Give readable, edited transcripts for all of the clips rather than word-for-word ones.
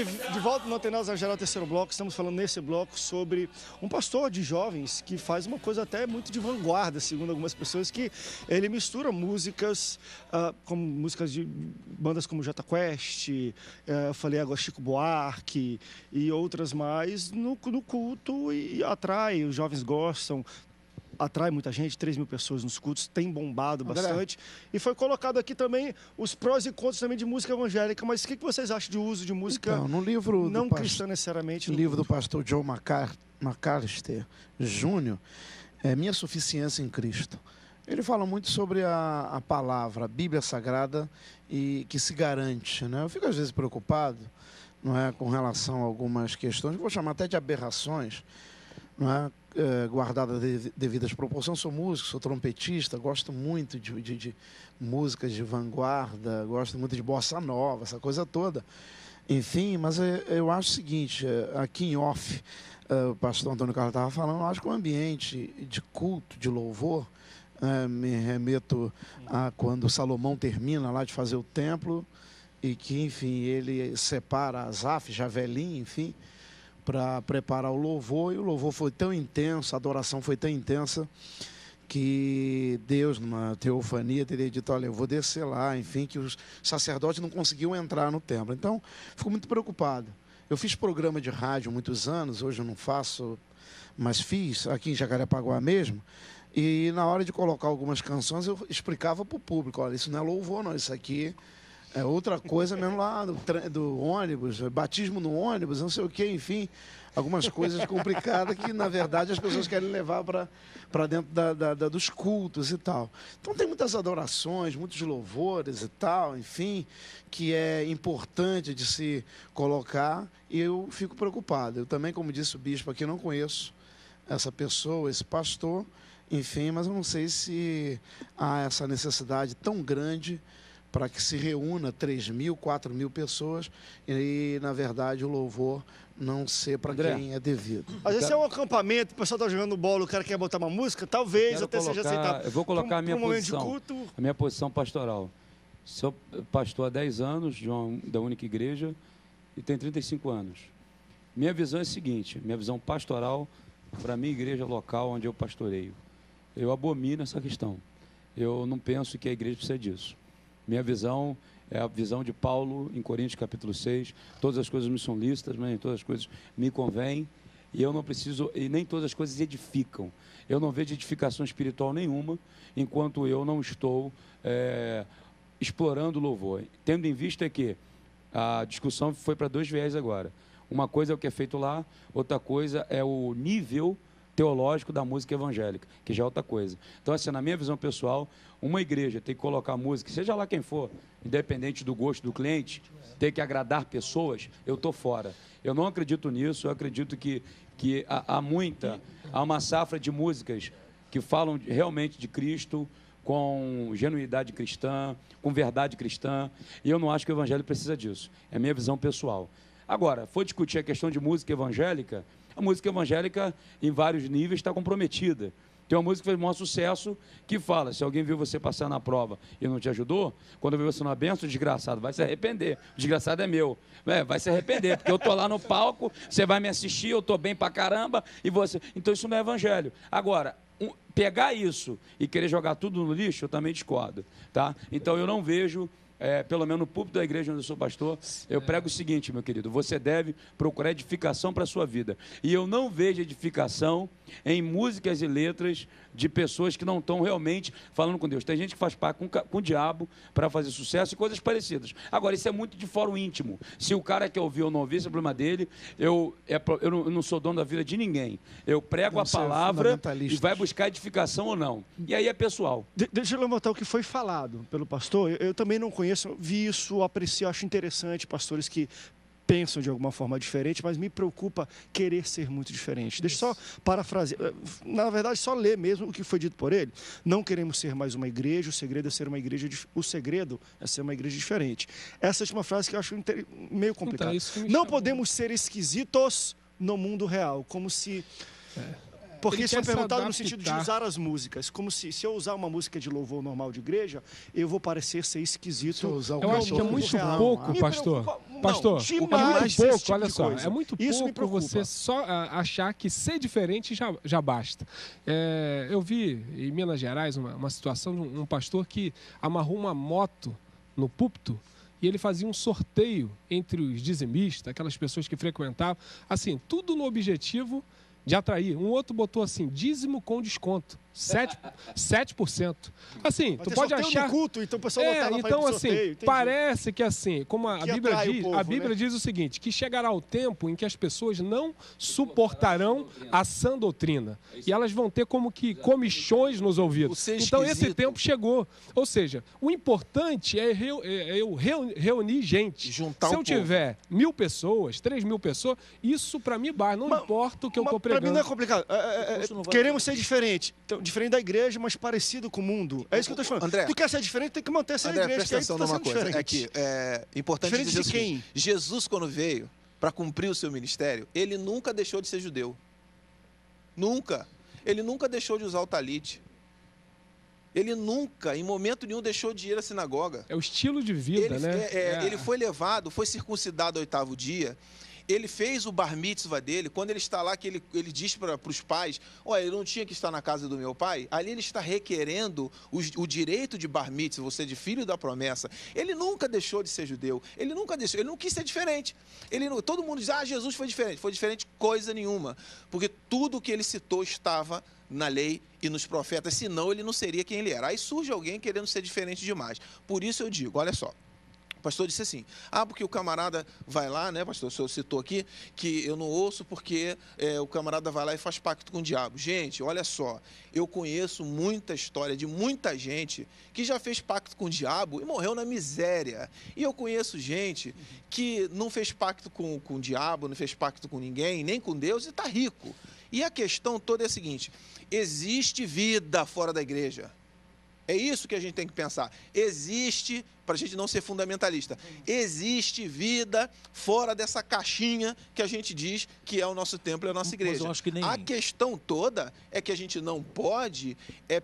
de volta no Antenados na Geral, terceiro bloco. Estamos falando nesse bloco sobre um pastor de jovens que faz uma coisa até muito de vanguarda, segundo algumas pessoas, que ele mistura músicas, como músicas de bandas como Jota Quest, eu falei agora Chico Buarque e outras mais, no culto, e atrai, os jovens gostam. Atrai muita gente, 3.000 pessoas nos cultos, tem bombado bastante. E foi colocado aqui também os prós e contras também de música evangélica. Mas o que vocês acham de uso de música no livro não cristã necessariamente? No livro do pastor John MacAllister Jr., Minha Suficiência em Cristo. Ele fala muito sobre a palavra, a Bíblia Sagrada, e que se garante, né? Eu fico às vezes preocupado, não é, com relação a algumas questões, vou chamar até de aberrações, não é? Guardada devidas proporções. Sou músico, sou trompetista, gosto muito de músicas de vanguarda, gosto muito de bossa nova, essa coisa toda. Enfim, mas eu acho o seguinte, aqui em off, o pastor Antônio Carlos estava falando, eu acho que o ambiente de culto, de louvor, me remeto a quando Salomão termina lá de fazer o templo, e que, enfim, ele separa Asaf, Javelim, enfim, para preparar o louvor, e o louvor foi tão intenso, a adoração foi tão intensa, que Deus, numa teofania, teria dito, olha, eu vou descer lá, enfim, que os sacerdotes não conseguiam entrar no templo. Então, fico muito preocupado. Eu fiz programa de rádio há muitos anos, hoje eu não faço, mas fiz, aqui em Jacarepaguá mesmo, e na hora de colocar algumas canções, eu explicava para o público, olha, isso não é louvor não, isso aqui é outra coisa mesmo lá do ônibus, batismo no ônibus, não sei o quê, enfim, algumas coisas complicadas que, na verdade, as pessoas querem levar para dentro dos cultos e tal. Então, tem muitas adorações, muitos louvores e tal, enfim, que é importante de se colocar, e eu fico preocupado. Eu também, como disse o bispo aqui, não conheço essa pessoa, esse pastor, enfim, mas eu não sei se há essa necessidade tão grande para que se reúna 3.000, 4.000 pessoas e, na verdade, o louvor não ser para quem é devido. Às vezes é um acampamento, o pessoal está jogando bola, o cara quer botar uma música, talvez até seja aceitável. Eu vou colocar a minha posição, culto. a minha posição pastoral. Sou pastor há 10 anos da única igreja e tenho 35 anos. Minha visão é a seguinte, minha visão pastoral para a minha igreja local onde eu pastoreio. Eu abomino essa questão. Eu não penso que a igreja precisa disso. Minha visão é a visão de Paulo em Coríntios capítulo 6. Todas as coisas me são lícitas, mas nem todas as coisas me convêm. E eu não preciso, e nem todas as coisas edificam. Eu não vejo edificação espiritual nenhuma enquanto eu não estou explorando o louvor. Tendo em vista que a discussão foi para dois viés agora. Uma coisa é o que é feito lá, outra coisa é o nível teológico da música evangélica, que já é outra coisa. Então, assim, na minha visão pessoal, uma igreja tem que colocar música, seja lá quem for, independente do gosto do cliente, tem que agradar pessoas, eu estou fora. Eu não acredito nisso, eu acredito que há uma safra de músicas que falam realmente de Cristo, com genuinidade cristã, com verdade cristã, e eu não acho que o evangelho precisa disso. É a minha visão pessoal. Agora, for discutir a questão de música evangélica, a música evangélica, em vários níveis, está comprometida. Tem uma música que fez o maior sucesso, que fala, se alguém viu você passar na prova e não te ajudou, quando viu você na benção, desgraçado, vai se arrepender. O desgraçado é meu. Vai se arrepender, porque eu estou lá no palco, você vai me assistir, eu estou bem pra caramba, e você... Então, isso não é evangelho. Agora, pegar isso e querer jogar tudo no lixo, eu também discordo. Tá? Então, eu não vejo... pelo menos no púlpito da igreja onde eu sou pastor, eu prego o seguinte, meu querido, você deve procurar edificação para a sua vida. E eu não vejo edificação em músicas e letras de pessoas que não estão realmente falando com Deus. Tem gente que faz pacto com o diabo para fazer sucesso e coisas parecidas. Agora, isso é muito de fórum íntimo. Se o cara quer ouvir ou não ouvir, esse é o problema dele. Eu não sou dono da vida de ninguém. Eu prego a palavra e vai buscar edificação ou não. E aí é pessoal. Deixa eu levantar o que foi falado pelo pastor. Eu também não conheço, vi isso, aprecio, acho interessante pastores que pensam de alguma forma diferente, mas me preocupa querer ser muito diferente. Deixa eu só parafrasear, na verdade, só ler mesmo o que foi dito por ele. Não queremos ser mais uma igreja, o segredo é ser uma igreja diferente. Essa é uma frase que eu acho meio complicada. Não podemos ser esquisitos no mundo real, como se Porque ele isso foi quer se perguntado no sentido de adaptar. usar as músicas. Como se eu usar uma música de louvor normal de igreja, eu vou parecer ser esquisito. Se eu usar o Eu acho que é cantor muito real, pouco, Me pastor. preocupa- não, Pastor, demais é muito esse pouco, tipo olha de só, coisa. é muito Isso me pouco preocupa. você só achar que ser diferente já basta. Eu vi em Minas Gerais uma situação de um pastor que amarrou uma moto no púlpito e ele fazia um sorteio entre os dizimistas, aquelas pessoas que frequentavam, assim, tudo no objetivo de atrair. Um outro botou assim, dízimo com desconto, 7%. Assim, Vai tu ter pode sorteio achar... no culto, então o pessoal lotava pra ir então pro assim, sorteio, entendi. parece que assim, como a Que Bíblia atrai o diz, povo, a Bíblia né? diz o seguinte, que chegará o tempo em que as pessoas não suportarão a sã doutrina. E elas vão ter como que comichões nos ouvidos. O ser Então esse esquisito. tempo chegou. Ou seja, o importante é eu reunir gente. Juntar Se um eu tiver 1.000 pessoas, 3.000 pessoas, isso para mim basta. Não importa o que eu estou Pra mim pregando. não é complicado. Isso não vai- Queremos ser diferente. Então, diferente da igreja, mas parecido com o mundo. É isso que eu tô te falando. André, Tu quer ser diferente, tem que manter essa André, igreja. presta que aí tu atenção tá numa sendo coisa. É diferente. que é importante Diferente dizer de o seguinte, quem? Jesus, quando veio para cumprir o seu ministério, ele nunca deixou de ser judeu. Nunca. Ele nunca deixou de usar o talite. Ele nunca, em momento nenhum, deixou de ir à sinagoga. É o estilo de vida, né? Ele foi levado, foi circuncidado ao 8º dia. Ele fez o bar mitzvah dele. Quando ele está lá, que ele diz para os pais, olha, ele não tinha que estar na casa do meu pai. Ali ele está requerendo o direito de bar mitzvah, você de filho da promessa. Ele nunca deixou de ser judeu. Ele nunca deixou, ele não quis ser diferente. Todo mundo diz, Jesus foi diferente. Foi diferente coisa nenhuma. Porque tudo que ele citou estava na lei e nos profetas, senão ele não seria quem ele era. Aí surge alguém querendo ser diferente demais. Por isso eu digo, olha só. O pastor disse assim, porque o camarada vai lá, né, pastor, o senhor citou aqui, que eu não ouço porque o camarada vai lá e faz pacto com o diabo. Gente, olha só, eu conheço muita história de muita gente que já fez pacto com o diabo e morreu na miséria. E eu conheço gente que não fez pacto com o diabo, não fez pacto com ninguém, nem com Deus, e está rico. E a questão toda é a seguinte, existe vida fora da igreja. É isso que a gente tem que pensar. Existe, para a gente não ser fundamentalista, existe vida fora dessa caixinha que a gente diz que é o nosso templo e a nossa igreja. Mas eu acho que nem... A questão toda é que a gente não pode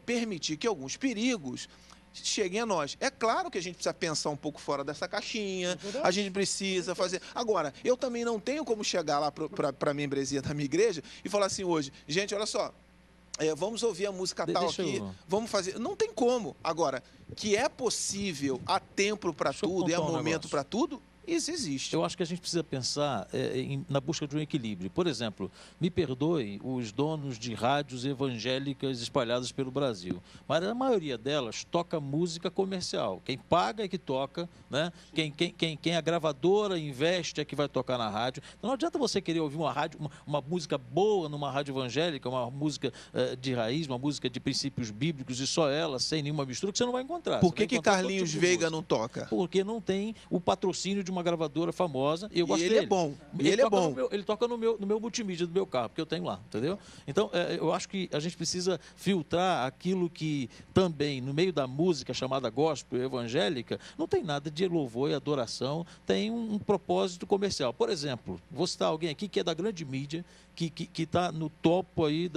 permitir que alguns perigos cheguem a nós. É claro que a gente precisa pensar um pouco fora dessa caixinha, a gente precisa fazer... Agora, eu também não tenho como chegar lá para a membresia da minha igreja e falar assim hoje, gente, olha só, vamos ouvir a música tal aqui, vamos fazer... Não tem como. Agora, que é possível, há tempo para tudo e há momento para tudo, isso existe. Eu acho que a gente precisa pensar na busca de um equilíbrio. Por exemplo, me perdoem os donos de rádios evangélicas espalhadas pelo Brasil, mas a maioria delas toca música comercial. Quem paga é que toca, né? Quem a gravadora investe é que vai tocar na rádio. Então não adianta você querer ouvir uma música boa numa rádio evangélica, uma música de raiz, uma música de princípios bíblicos e só ela, sem nenhuma mistura, que você não vai encontrar. Por que Carlinhos Veiga não toca? Porque não tem o patrocínio de uma gravadora famosa e eu gosto dele. Ele é bom. Ele é bom. Ele toca no meu multimídia do meu carro, porque eu tenho lá, entendeu? Então, eu acho que a gente precisa filtrar aquilo que também, no meio da música chamada gospel evangélica, não tem nada de louvor e adoração, tem um propósito comercial. Por exemplo, vou citar alguém aqui que é da grande mídia, que está no topo aí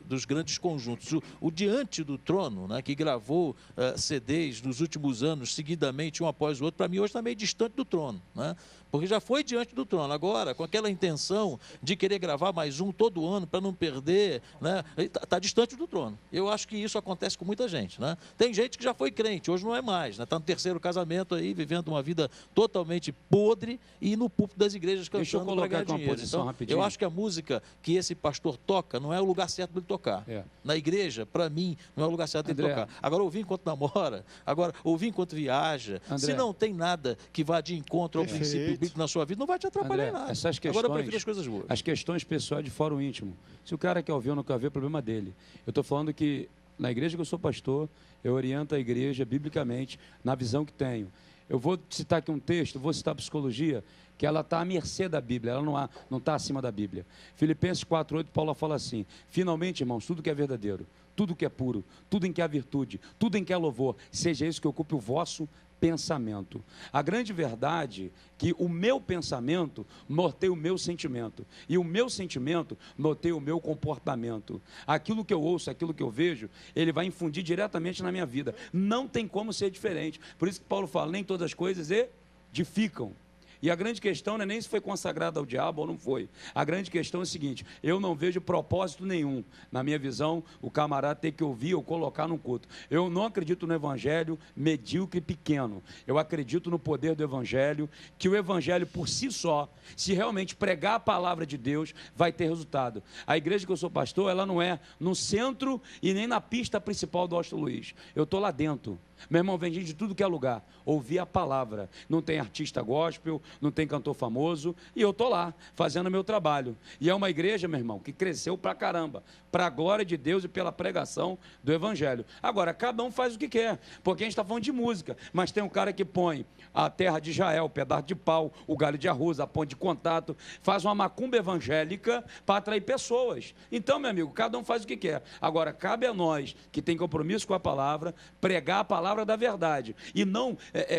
dos grandes conjuntos. O Diante do Trono, né, que gravou CDs nos últimos anos, seguidamente, um após o outro, para mim hoje está meio distante do trono, né? Porque já foi diante do trono. Agora, com aquela intenção de querer gravar mais um todo ano para não perder, né? Está distante do trono. Eu acho que isso acontece com muita gente, né? Tem gente que já foi crente, hoje não é mais, né? Está no 3º casamento aí, vivendo uma vida totalmente podre e no púlpito das igrejas cantando para ganhar dinheiro. Então, eu acho que a música que esse pastor toca não é o lugar certo para ele tocar. Na igreja, para mim, não é o lugar certo para ele tocar. Agora, ouvir enquanto namora, agora, ouvir enquanto viaja, se não tem nada que vá de encontro ao princípio bíblico na sua vida, não vai te atrapalhar em nada. Essas questões, agora eu prefiro as coisas boas. As questões pessoais de fórum íntimo. Se o cara quer ouvir ou não quer ver, é problema dele. Eu estou falando que na igreja que eu sou pastor, eu oriento a igreja biblicamente na visão que tenho. Eu vou citar aqui um texto, vou citar a psicologia, que ela está à mercê da Bíblia, ela não está acima da Bíblia. Filipenses 4:8, Paulo fala assim, finalmente, irmãos, tudo que é verdadeiro, tudo que é puro, tudo em que há virtude, tudo em que há louvor, seja isso que ocupe o vosso pensamento. A grande verdade é que o meu pensamento norteia o meu sentimento. E o meu sentimento norteia o meu comportamento. Aquilo que eu ouço, aquilo que eu vejo, ele vai infundir diretamente na minha vida. Não tem como ser diferente. Por isso que Paulo fala, nem todas as coisas edificam. E a grande questão não é nem se foi consagrado ao diabo ou não foi. A grande questão é o seguinte, eu não vejo propósito nenhum. Na minha visão, o camarada tem que ouvir ou colocar num culto. Eu não acredito no evangelho medíocre e pequeno. Eu acredito no poder do evangelho, que o evangelho por si só, se realmente pregar a palavra de Deus, vai ter resultado. A igreja que eu sou pastor, ela não é no centro e nem na pista principal do Austin Luiz. Eu estou lá dentro. Meu irmão, vem gente de tudo que é lugar, ouvir a palavra. Não tem artista gospel, não tem cantor famoso, e eu estou lá, fazendo o meu trabalho. E é uma igreja, meu irmão, que cresceu pra caramba, para a glória de Deus e pela pregação do evangelho. Agora, cada um faz o que quer, porque a gente está falando de música, mas tem um cara que põe a terra de Israel, o pedaço de pau, o galho de arroz, a ponte de contato, faz uma macumba evangélica para atrair pessoas. Então, meu amigo, cada um faz o que quer. Agora, cabe a nós, que tem compromisso com a palavra, pregar a palavra da verdade, e não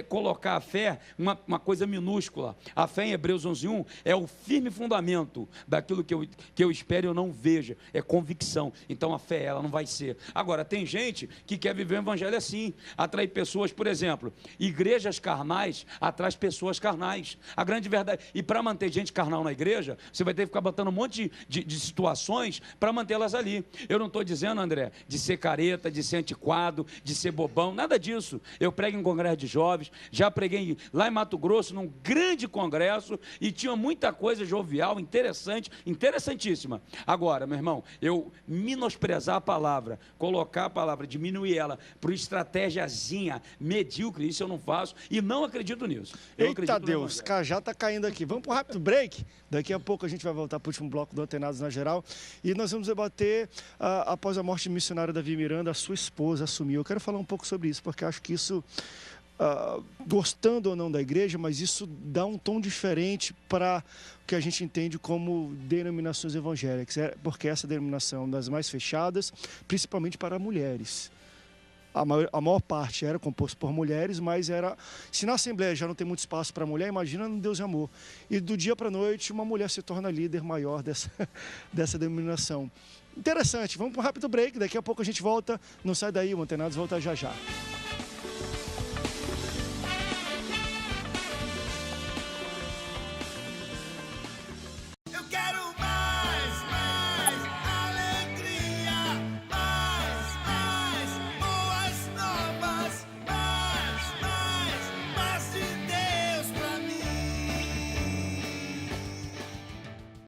colocar a fé uma coisa minúscula. A fé em Hebreus 11:1 é o firme fundamento daquilo que eu espero e eu não veja, é convicção. Então a fé, ela não vai ser. Agora, tem gente que quer viver o evangelho assim, atrair pessoas, por exemplo, igrejas carnais atrai pessoas carnais. A grande verdade, e para manter gente carnal na igreja, você vai ter que ficar botando um monte de situações para mantê-las ali. Eu não estou dizendo, André, de ser careta, de ser antiquado, de ser bobão, nada disso. Eu prego em congresso de jovens, já preguei lá em Mato Grosso, num grande congresso, e tinha muita coisa jovial, interessante, interessantíssima. Agora, meu irmão, eu menosprezar a palavra, colocar a palavra, diminuir ela para uma estratégiazinha medíocre, isso eu não faço e não acredito nisso. Eu Eita Deus, já está caindo aqui. Vamos para um rápido break. Daqui a pouco a gente vai voltar para o último bloco do Antenados na Geral e nós vamos debater, após a morte do missionário Davi Miranda, a sua esposa assumiu. Eu quero falar um pouco sobre isso, porque acho que isso, gostando ou não da igreja, mas isso dá um tom diferente para o que a gente entende como denominações evangélicas, porque essa denominação é uma das mais fechadas, principalmente para mulheres. A maior parte era composta por mulheres, mas se na Assembleia já não tem muito espaço para mulher, imagina no Deus e Amor. E do dia para a noite, uma mulher se torna líder maior dessa denominação. Interessante, vamos para um rápido break, daqui a pouco a gente volta. Não sai daí, o Antenados volta já já.